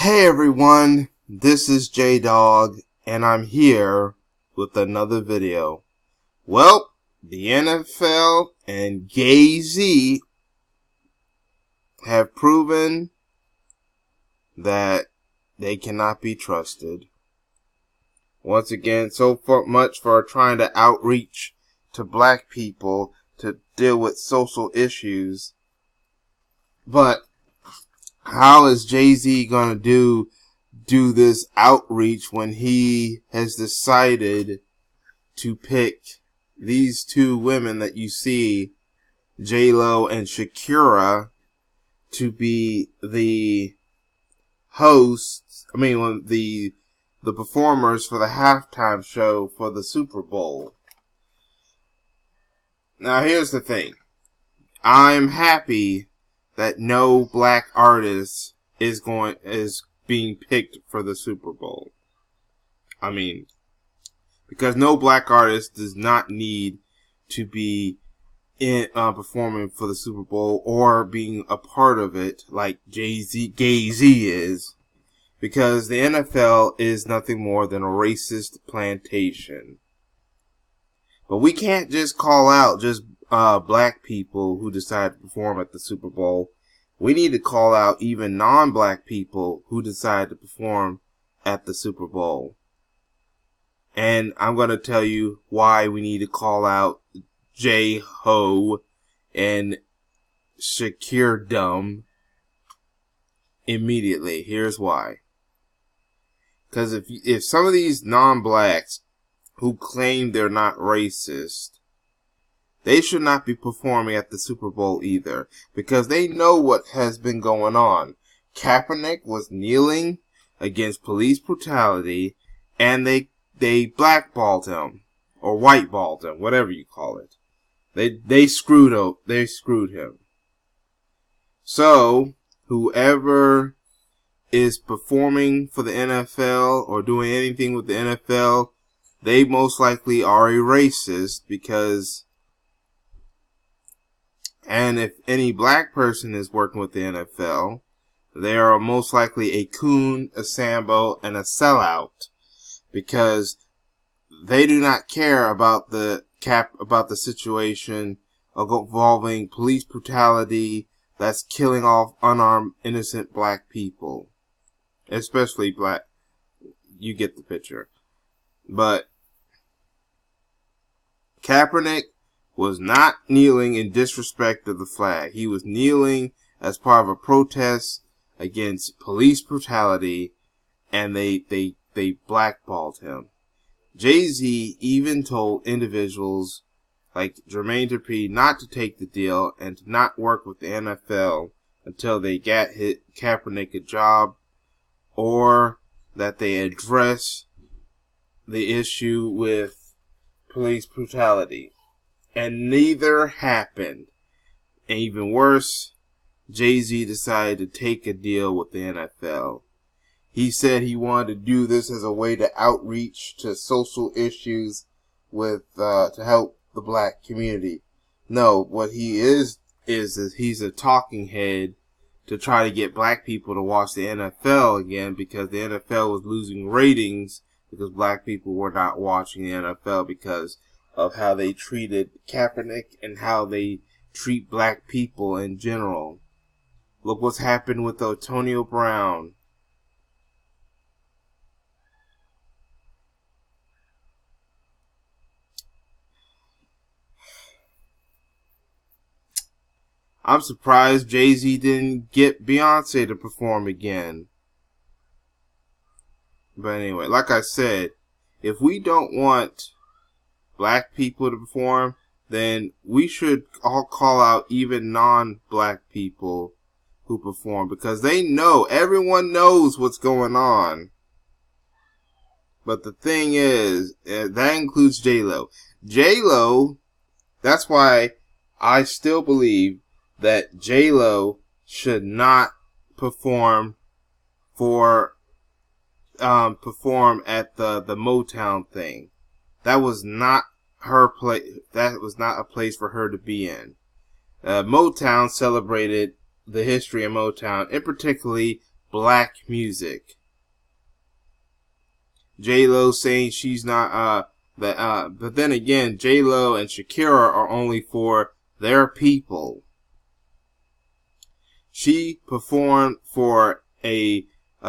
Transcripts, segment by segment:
Hey everyone, this is J-Dog, and I'm here with another video. Well, the NFL and Jay-Z have proven that they cannot be trusted. Once again, so much for trying to outreach to black people to deal with social issues. But how is Jay-Z gonna do this outreach when he has decided to pick these two women that you see, J-Lo and Shakira, to be the hosts, the performers for the halftime show for the Super Bowl? Now here's the thing. I'm happy that no black artist is being picked for the Super Bowl. Because no black artist does not need to be performing for the Super Bowl or being a part of it like Jay-Z is, because the NFL is nothing more than a racist plantation. But we can't just call out just black people who decide to perform at the Super Bowl. We need to call out even non-black people who decide to perform at the Super Bowl. And I'm going to tell you why we need to call out J-Ho and Shakira immediately. Here's why. Because if some of these non-blacks who claim they're not racist, they should not be performing at the Super Bowl either, because they know what has been going on. Kaepernick was kneeling against police brutality, and they blackballed him, or whiteballed him, whatever you call it. They screwed him. So, whoever is performing for the NFL or doing anything with the NFL, they most likely are a racist, and if any black person is working with the NFL, they are most likely a coon, a Sambo, and a sellout, because they do not care about the situation involving police brutality that's killing off unarmed, innocent black people, especially black. You get the picture. But Kaepernick was not kneeling in disrespect of the flag. He was kneeling as part of a protest against police brutality, and they blackballed him. Jay-Z even told individuals like Jermaine Dupri not to take the deal and to not work with the NFL until they got Kaepernick a job, or that they address the issue with police brutality. And neither happened. And even worse, Jay-Z decided to take a deal with the NFL. He said he wanted to do this as a way to outreach to social issues to help the black community. No, what he is he's a talking head to try to get black people to watch the NFL again, because the NFL was losing ratings because black people were not watching the NFL because of how they treated Kaepernick and how they treat black people in general. Look what's happened with Antonio Brown. I'm surprised Jay-Z didn't get Beyonce to perform again. But anyway, like I said, if we don't want black people to perform, then we should all call out even non-black people who perform, because everyone knows what's going on. But the thing is, that includes J-Lo. J-Lo, that's why I still believe that J-Lo should not perform at the Motown thing. That was not her place. That was not a place for her to be in. Motown celebrated the history of Motown, and particularly black music. J-Lo saying she's not, but then again, J-Lo and Shakira are only for their people. She performed for a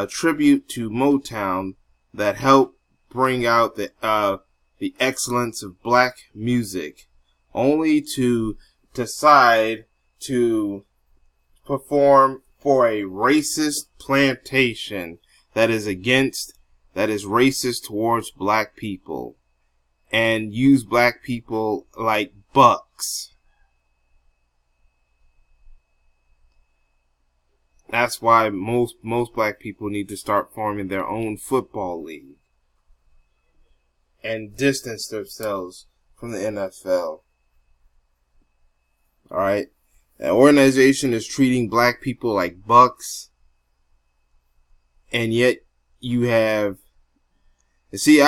tribute to Motown that helped bring out the excellence of black music, only to decide to perform for a racist plantation that is racist towards black people and use black people like bucks. That's why most black people need to start forming their own football league and distance themselves from the NFL. Alright? An organization is treating black people like bucks, and yet you have... See,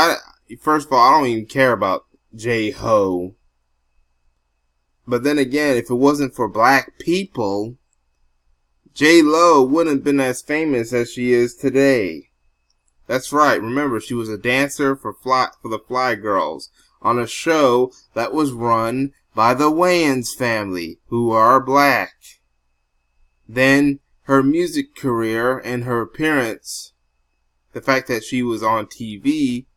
first of all, I don't even care about J-Ho. But then again, if it wasn't for black people, J-Lo wouldn't have been as famous as she is today. That's right. Remember, she was a dancer for the Fly Girls on a show that was run by the Wayans family, who are black. Then her music career and her appearance, the fact that she was on TV,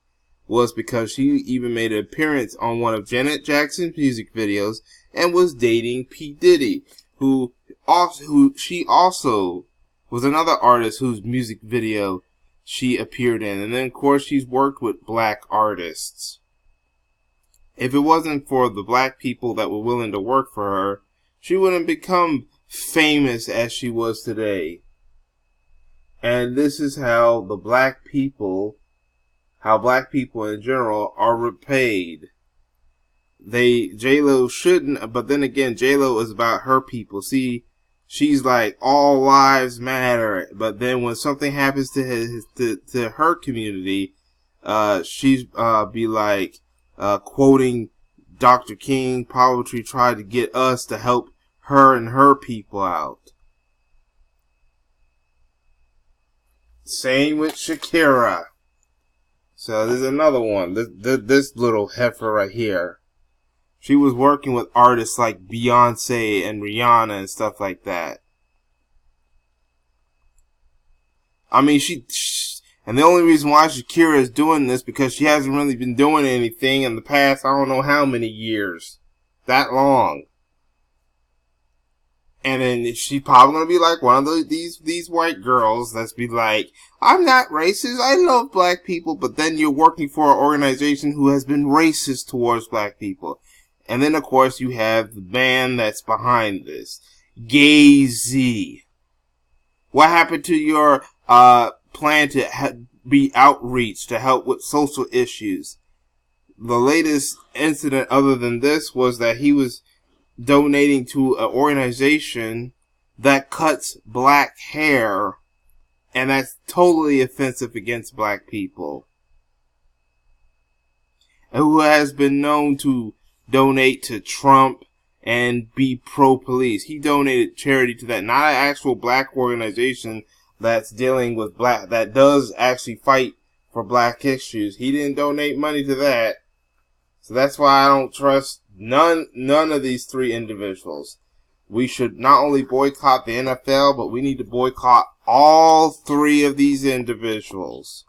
was because she even made an appearance on one of Janet Jackson's music videos and was dating P. Diddy, who she also was another artist whose music video she appeared in. And then, of course, she's worked with black artists. If it wasn't for the black people that were willing to work for her, she wouldn't become famous as she was today. And this is how black people in general are repaid. J-Lo shouldn't, but then again, J-Lo is about her people. See, she's like, all lives matter. But then when something happens to her community, she's be like, quoting Dr. King, poetry tried to get us to help her and her people out. Same with Shakira. So there's another one. This little heifer right here. She was working with artists like Beyonce and Rihanna and stuff like that. I mean, and the only reason why Shakira is doing this because she hasn't really been doing anything in the past, I don't know how many years. That long. And then she's probably going to be like one of these white girls that's be like, I'm not racist, I love black people, but then you're working for an organization who has been racist towards black people. And then, of course, you have the band that's behind this. Gay-Z. What happened to your plan to be outreach to help with social issues? The latest incident other than this was that he was donating to an organization that cuts black hair, and that's totally offensive against black people. And who has been known to donate to Trump and be pro-police. He donated charity to that, not an actual black organization that's dealing with that does actually fight for black issues. He didn't donate money to that. So that's why I don't trust none of these three individuals. We should not only boycott the NFL, but we need to boycott all three of these individuals.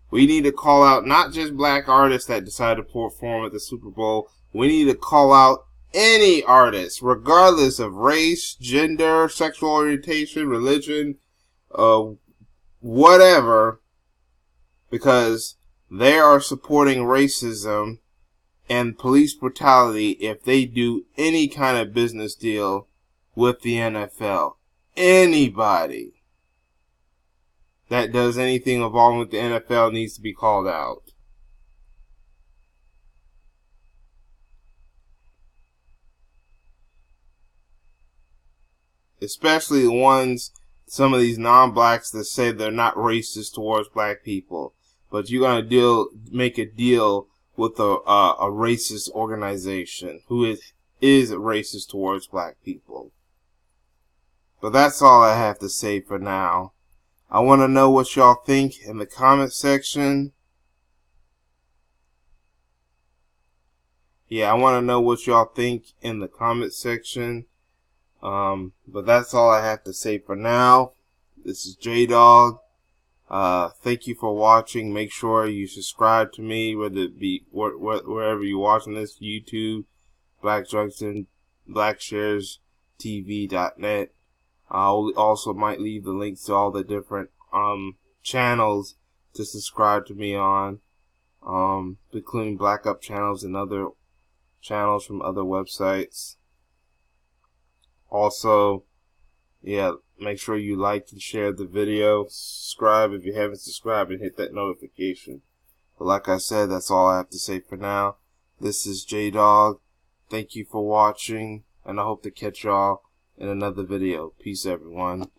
We need to call out not just black artists that decide to perform at the Super Bowl. We need to call out any artist, regardless of race, gender, sexual orientation, religion, whatever, because they are supporting racism and police brutality if they do any kind of business deal with the NFL. Anybody that does anything involving with the NFL needs to be called out. Especially the ones, some of these non-blacks that say they're not racist towards black people. But you're going to make a deal with a racist organization who is racist towards black people. But that's all I have to say for now. I want to know what y'all think in the comment section. Yeah, I want to know what y'all think in the comment section. But that's all I have to say for now. This is J-Dog. Thank you for watching. Make sure you subscribe to me, whether it be wherever you're watching this, YouTube, Black Junction, BlackSharesTV.net. I also might leave the links to all the different channels to subscribe to me on, including Black Up channels and other channels from other websites. Also, yeah, make sure you like and share the video. Subscribe if you haven't subscribed and hit that notification. But like I said, that's all I have to say for now. This is J-Dog. Thank you for watching, and I hope to catch y'all in another video. Peace, everyone.